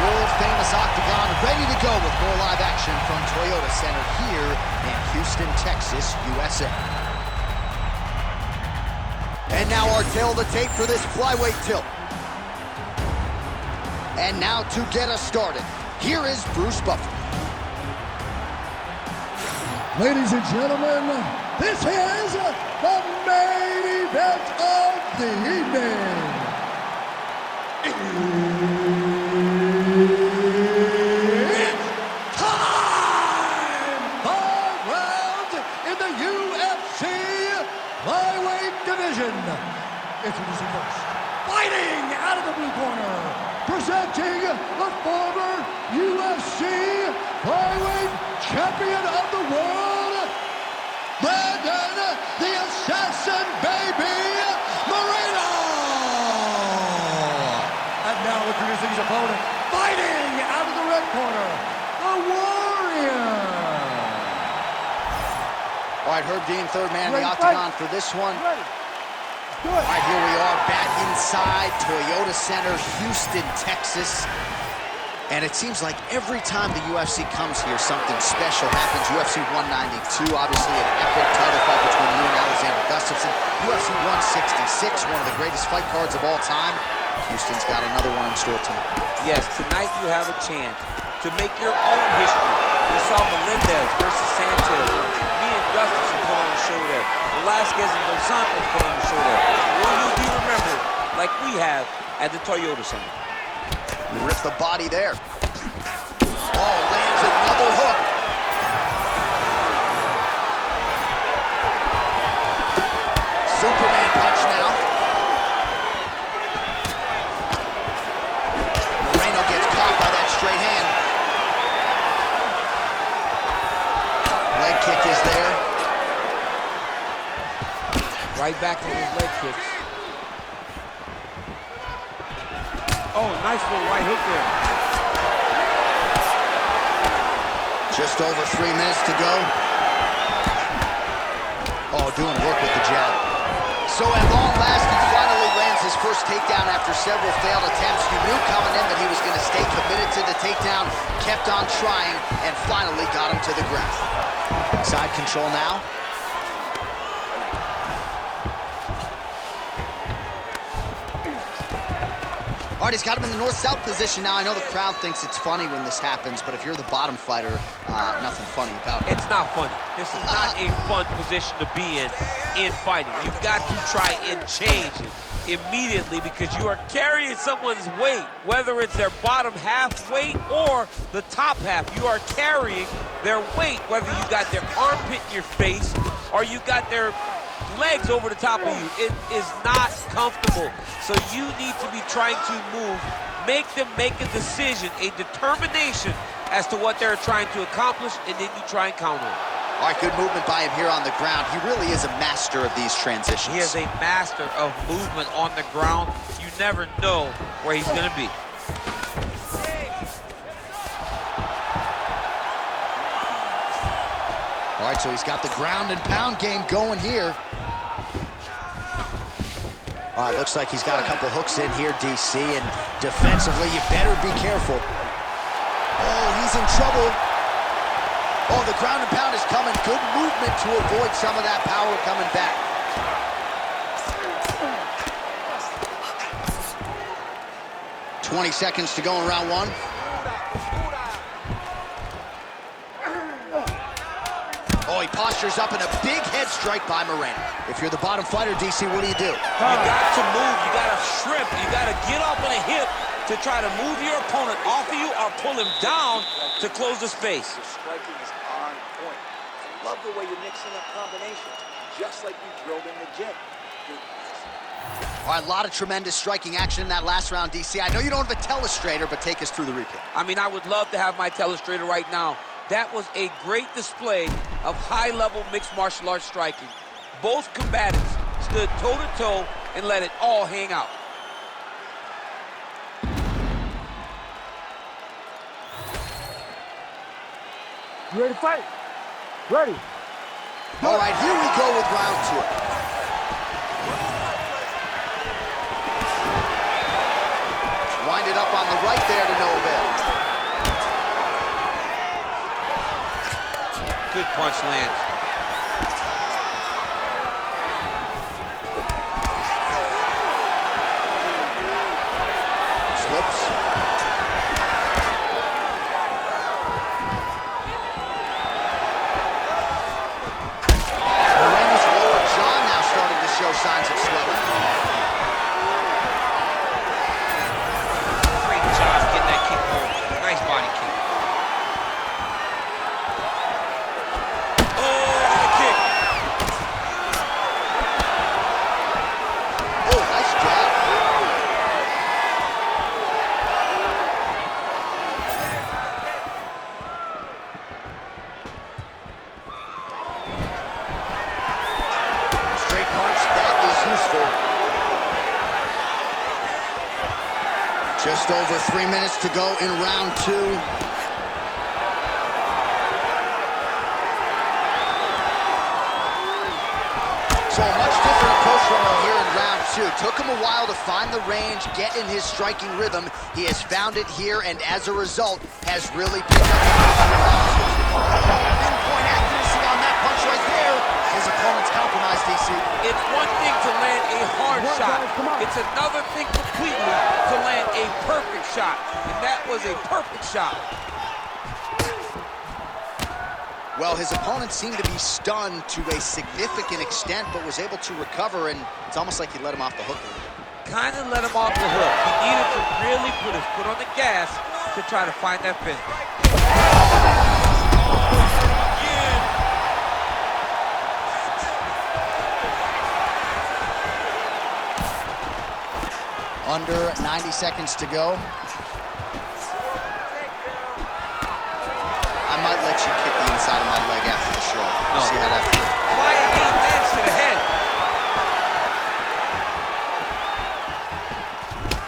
world-famous octagon, ready to go with more live action from Toyota Center here in Houston, Texas, USA. And now our tail of the tape for this flyweight tilt. And now to get us started, here is Bruce Buffer. Ladies and gentlemen, this is the main event of the evening. It's time! 5 rounds in the UFC flyweight division. Introducing first, fighting out of the blue corner, presenting the former UFC flyweight champion of the world, Brandon the Assassin Baby Moreno! And now introducing his opponent, fighting out of the red corner, the Warrior! All right, Herb Dean, third man in the octagon for this one. All right, here we are back inside Toyota Center, Houston, Texas. And it seems like every time the UFC comes here, something special happens. UFC 192, obviously an epic title fight between you and Alexander Gustafsson. UFC 166, one of the greatest fight cards of all time. Houston's got another one in store tonight. Yes, tonight you have a chance to make your own history. We saw Melendez versus Sanchez. Me and Gustafsson put on the show there. Velasquez and Dos Santos put on the show there. Will you be remembered like we have at the Toyota Center? Rip the body there. Oh, lands another hook. Superman punch now. Moreno gets caught by that straight hand. Leg kick is there. Right back on his leg kicks. Oh, nice little right hook there. Just over 3 minutes to go. Oh, doing work with the jab. So at long last, he finally lands his first takedown after several failed attempts. You knew coming in that he was going to stay committed to the takedown, kept on trying, and finally got him to the ground. Side control now. All right, he's got him in the north-south position now. I know the crowd thinks it's funny when this happens, but if you're the bottom fighter, nothing funny about it. It's not funny. This is not a fun position to be in fighting. You've got to try and change it immediately because you are carrying someone's weight, whether it's their bottom half weight or the top half. You are carrying their weight, whether you got their armpit in your face or you got their legs over the top of you. It is not comfortable. So you need to be trying to move, make them make a decision, a determination as to what they're trying to accomplish, and then you try and counter it. All right, good movement by him here on the ground. He really is a master of these transitions. He is a master of movement on the ground. You never know where he's going to be. All right, so he's got the ground and pound game going here. All right, looks like he's got a couple hooks in here, DC, and defensively, you better be careful. Oh, he's in trouble. Oh, the ground and pound is coming. Good movement to avoid some of that power coming back. "20 seconds to go in round one. Oh, he postures up in a big head strike by Moreno. If you're the bottom fighter, DC, what do you do? You got to move, you got to shrimp, you got to get up on a hip to try to move your opponent off of you or pull him down to close the space. Your striking is on point. I love the way you're mixing up combinations, just like you drilled in the gym. All right, a lot of tremendous striking action in that last round, DC. I know you don't have a telestrator, but take us through the replay. I mean, I would love to have my telestrator right now. That was a great display of high-level mixed martial arts striking. Both combatants stood toe-to-toe and let it all hang out. You ready to fight? Ready. All right, here we go with round two. Wind it up on the right there to no avail. Good punch lands. Slips. Moreno's lower jaw now starting to show signs of swelling. Great job getting that kick home. Nice body kick. Just over 3 minutes to go in round 2. So a much different approach from him here in round 2. Took him a while to find the range, get in his striking rhythm. He has found it here, and as a result, has really picked up pinpoint accuracy on that punch right there. His opponent's compromised, DC. It's one thing to land a hard shot. It's another thing completely to land a perfect shot. And that was a perfect shot. Well, his opponent seemed to be stunned to a significant extent, but was able to recover, and it's almost like he let him off the hook a little bit. Kind of let him off the hook. He needed to really put his foot on the gas to try to find that finish. Under 90 seconds to go. I might let you kick the inside of my leg after the show. No. See how that feels. Flying knee lands to the head.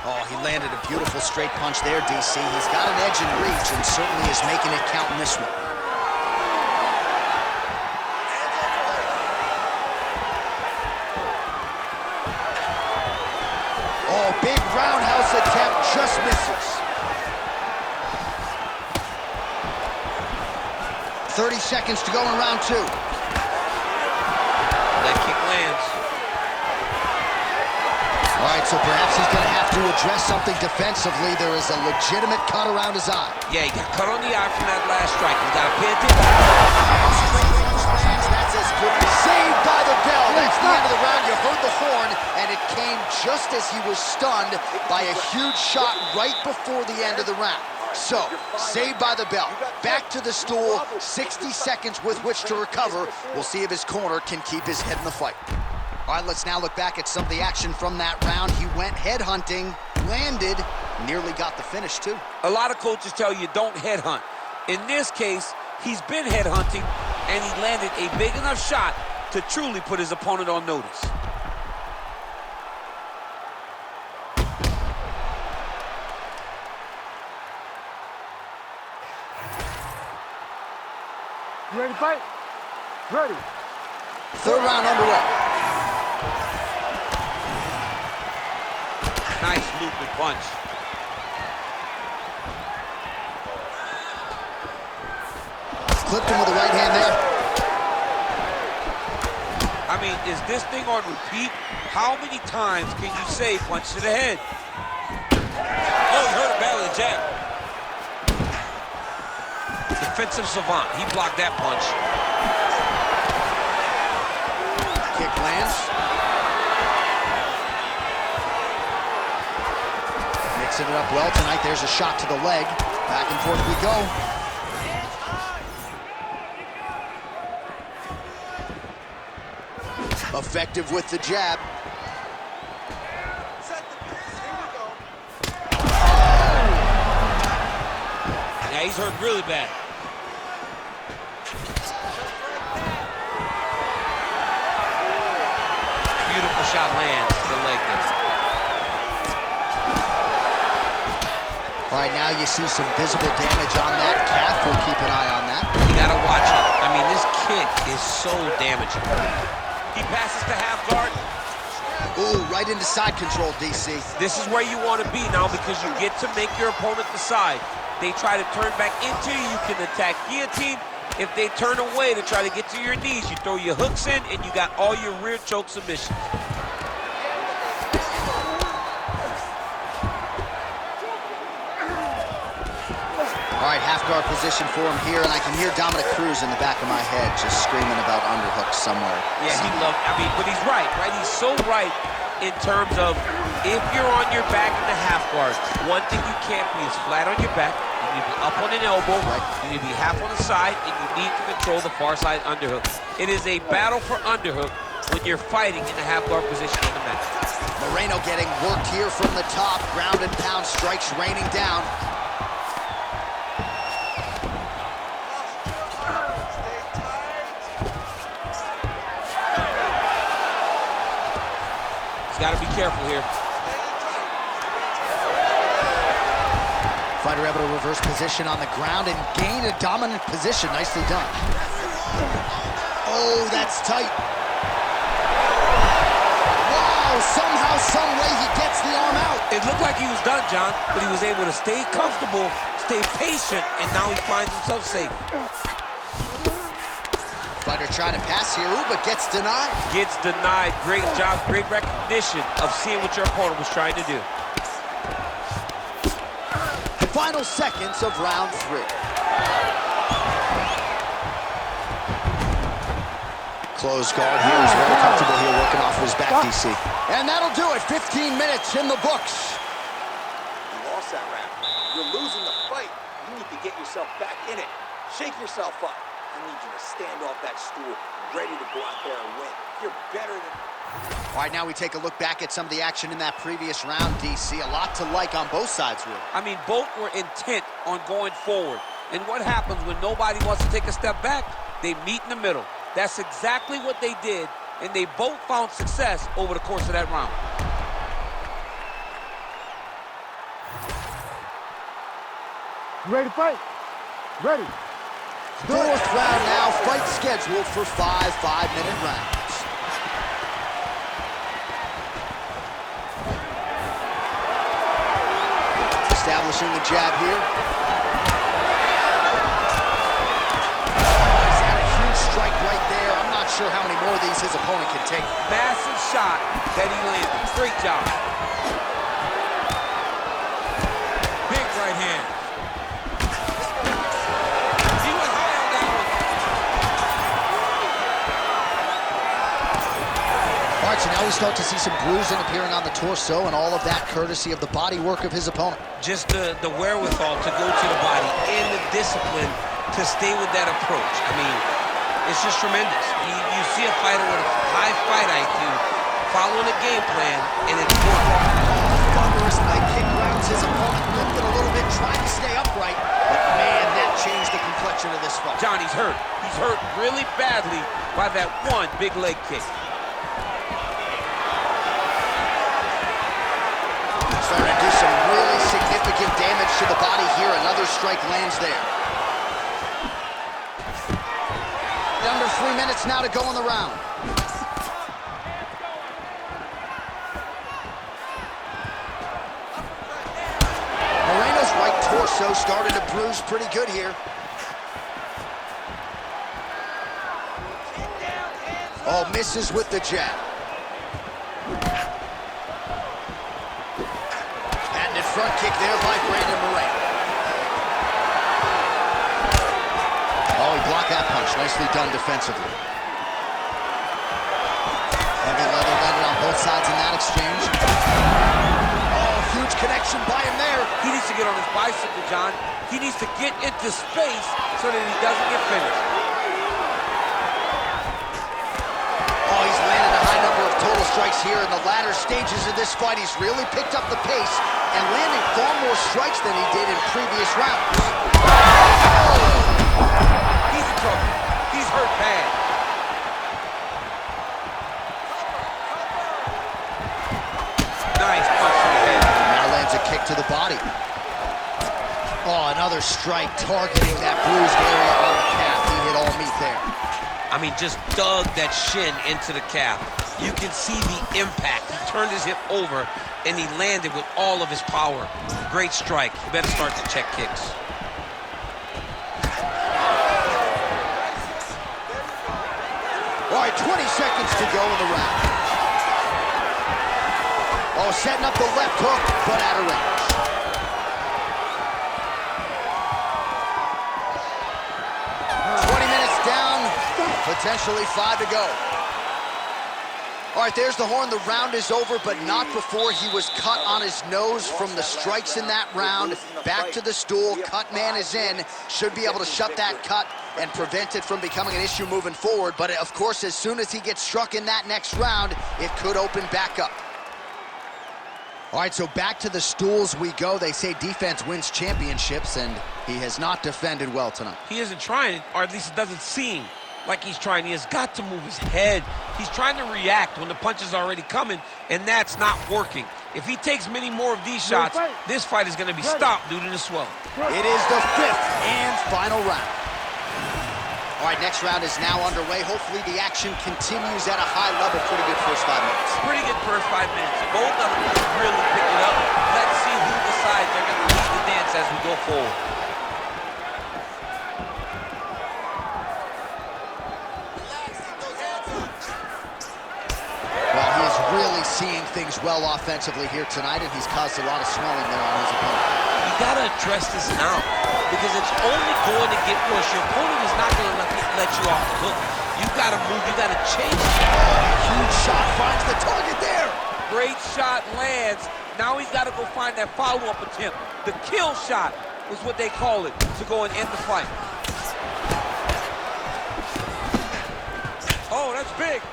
Oh, he landed a beautiful straight punch there, DC. He's got an edge in reach and certainly is making it count in this one. Oh, big roundhouse attempt, just misses. 30 seconds to go in round 2. That kick lands. All right, so perhaps he's going to have to address something defensively. There is a legitimate cut around his eye. Yeah, he got cut on the eye from that last strike. He's got to pay attention. That's as good as saved by the bell. That's the end of the round. You heard the horn, and it came just as he was stunned by a huge shot right before the end of the round. So, saved by the bell. Back to the stool, 60 seconds with which to recover. We'll see if his corner can keep his head in the fight. All right, let's now look back at some of the action from that round. He went headhunting, landed, nearly got the finish, too. A lot of coaches tell you don't headhunt. In this case, he's been headhunting, and he landed a big enough shot to truly put his opponent on notice. You ready to fight? Ready. Third round underway. Nice looping punch. Clipped him with the right hand there. I mean, is this thing on repeat? How many times can you say punch to the head? Oh, he hurt him badly, the jab. Defensive savant, he blocked that punch. Kick lands. Mixing it up well tonight. There's a shot to the leg. Back and forth we go. Effective with the jab. Yeah, he's hurt really bad. Beautiful shot lands to the leg there. All right, now you see some visible damage on that calf. We'll keep an eye on that. You gotta watch it. I mean, this kick is so damaging. He passes to half guard. Ooh, right into side control, DC. This is where you want to be now because you get to make your opponent decide. They try to turn back into you. You can attack guillotine. If they turn away to try to get to your knees, you throw your hooks in, and you got all your rear choke submissions. All right, half guard position for him here, and I can hear Dominic Cruz in the back of my head just screaming about underhooks somewhere. Yeah, but he's right? He's so right in terms of if you're on your back in the half guard, one thing you can't be is flat on your back. You need to be up on an elbow, you need to be half on the side, and you need to control the far side underhook. It is a battle for underhook when you're fighting in the half guard position in the match. Moreno getting worked here from the top, ground and pound strikes raining down. Got to be careful here. Fighter able to reverse position on the ground and gain a dominant position. Nicely done. Oh, that's tight. Wow, somehow, some way he gets the arm out. It looked like he was done, John, but he was able to stay comfortable, stay patient, and now he finds himself safe. Fighter trying to pass here, but gets denied. Gets denied. Great job, great recognition of seeing what your opponent was trying to do. Final seconds of round 3. Closed guard here. He's very comfortable here working off of his back, DC. And that'll do it. 15 minutes in the books. You lost that round. You're losing the fight. You need to get yourself back in it. Shake yourself up. I need you to stand off that stool, ready to go out there and win. You're better than... All right, now we take a look back at some of the action in that previous round, DC. A lot to like on both sides, really. I mean, both were intent on going forward. And what happens when nobody wants to take a step back? They meet in the middle. That's exactly what they did, and they both found success over the course of that round. You ready to fight? Ready. Fourth round now, fight scheduled for 5 5-minute rounds. Establishing the jab here. He's had a huge strike right there. I'm not sure how many more of these his opponent can take. Massive shot that he landed. Great job. Big right hand. So now we start to see some bruising appearing on the torso, and all of that courtesy of the body work of his opponent. Just the wherewithal to go to the body and the discipline to stay with that approach. I mean, it's just tremendous. You see a fighter with a high fight IQ following a game plan, and it's working. Thunderous leg kick grounds his opponent, lifted a little bit, trying to stay upright, but man, that changed the complexion of this fight. John, he's hurt. He's hurt really badly by that one big leg kick. Starting to do some really significant damage to the body here. Another strike lands there. Under 3 minutes now to go in the round. Moreno's right torso started to bruise pretty good here. Oh, misses with the jab. Front kick there by Brandon Moreno. Oh, he blocked that punch. Nicely done defensively. Heavy leather landed on both sides in that exchange. Oh, huge connection by him there. He needs to get on his bicycle, John. He needs to get into space so that he doesn't get finished. Oh, he's landed a high number of total strikes here in the latter stages of this fight. He's really picked up the pace and landing far more strikes than he did in previous rounds. He's in trouble. He's hurt bad. Nice punch to the head. Now lands a kick to the body. Oh, another strike targeting that bruised area on the calf. He hit all meat there. I mean, just dug that shin into the calf. You can see the impact. He turned his hip over, and he landed with all of his power. Great strike. You better start to check kicks. right, 20 seconds to go in the round. Oh, setting up the left hook, but out of range. Potentially 5 to go. All right, there's the horn. The round is over, but not before he was cut on his nose from the strikes in that round. Back to the stool. Cut man is in. Should be able to shut that cut and prevent it from becoming an issue moving forward. But, of course, as soon as he gets struck in that next round, it could open back up. All right, so back to the stools we go. They say defense wins championships, and he has not defended well tonight. He isn't trying, or at least it doesn't seem like he's trying. He has got to move his head. He's trying to react when the punch is already coming, and that's not working. If he takes many more of these shots, this fight is going to be stopped due to the swelling. It is the 5th and final round. All right, next round is now underway. Hopefully the action continues at a high level. Pretty good first 5 minutes. Pretty good first 5 minutes. Both of them really pick it up. Let's see who decides they're going to lead the dance as we go forward. Well, he is really seeing things well offensively here tonight, and he's caused a lot of swelling there on his opponent. You got to address this now, because it's only going to get worse. Your opponent is not going to let you off the hook. You got to move. You got to change. Huge shot finds the target there. Great shot lands. Now he's got to go find that follow-up attempt. The kill shot is what they call it, to go and end the fight. Oh, that's big.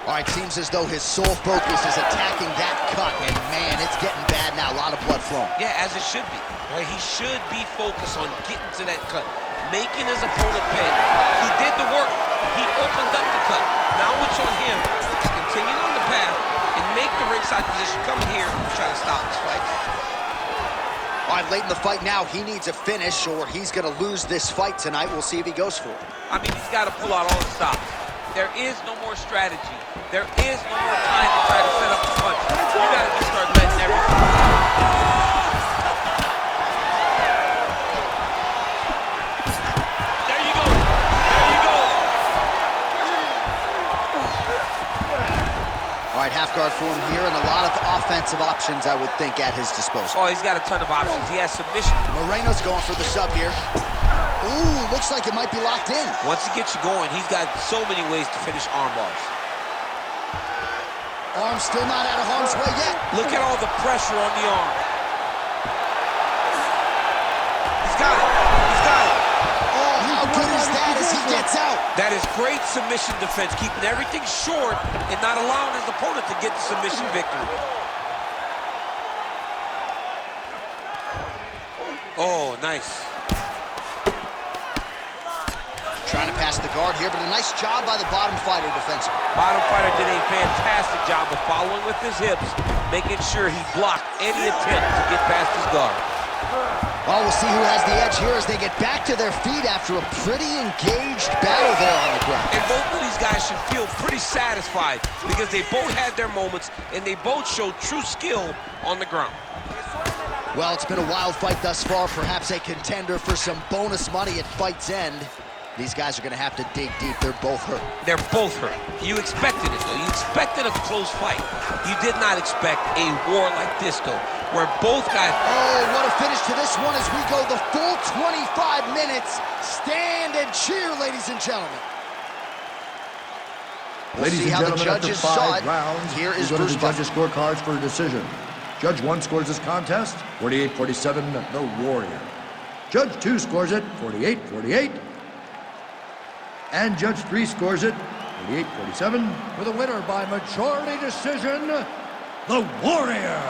All right, seems as though his sole focus is attacking that cut, and man, it's getting bad now. A lot of blood flowing. Yeah, as it should be. Right? He should be focused on getting to that cut, making his opponent pay. He did the work. He opened up the cut. Now it's on him to continue on the path and make the ringside position. Come here and try to stop this fight. All right, late in the fight now, he needs a finish or he's going to lose this fight tonight. We'll see if he goes for it. I mean, he's got to pull out all the stops. There is no more strategy. There is no more time to try to set up the punch. You got to just start letting everything. There you go. There you go. All right, half guard for him here, and a lot of offensive options, I would think, at his disposal. Oh, he's got a ton of options. He has submission. Moreno's going for the sub here. Ooh, looks like it might be locked in. Once he gets you going, he's got so many ways to finish arm bars. Arm still not out of harm's way yet. Look at all the pressure on the arm. He's got it. He's got it. Oh, how good is that as he gets out? That is great submission defense, keeping everything short and not allowing his opponent to get the submission victory. Oh, nice. Trying to pass the guard here, but a nice job by the bottom fighter defensively. Bottom fighter did a fantastic job of following with his hips, making sure he blocked any attempt to get past his guard. Well, we'll see who has the edge here as they get back to their feet after a pretty engaged battle there on the ground. And both of these guys should feel pretty satisfied because they both had their moments and they both showed true skill on the ground. Well, it's been a wild fight thus far, perhaps a contender for some bonus money at fight's end. These guys are going to have to dig deep. They're both hurt. They're both hurt. You expected it, though. You expected a close fight. You did not expect a war like this, though, where both guys... Oh, what a finish to this one as we go the full 25 minutes. Stand and cheer, ladies and gentlemen. Ladies and gentlemen, after 5 rounds, here is we go to Bruce the judges' scorecards for a decision. Judge 1 scores this contest, 48-47, the Warrior. Judge 2 scores it, 48-48. And Judge 3 scores it, 48-47, with a winner by majority decision, the Warrior.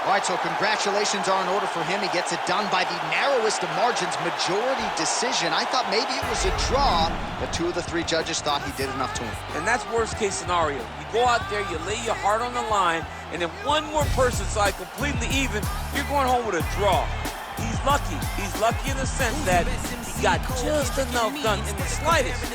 All right, so congratulations are in order for him. He gets it done by the narrowest of margins, majority decision. I thought maybe it was a draw, but 2 of the 3 judges thought he did enough to win. And that's worst case scenario. You go out there, you lay your heart on the line, and if one more person side completely even, you're going home with a draw. He's lucky. He's lucky in the sense that he got just enough done in the slightest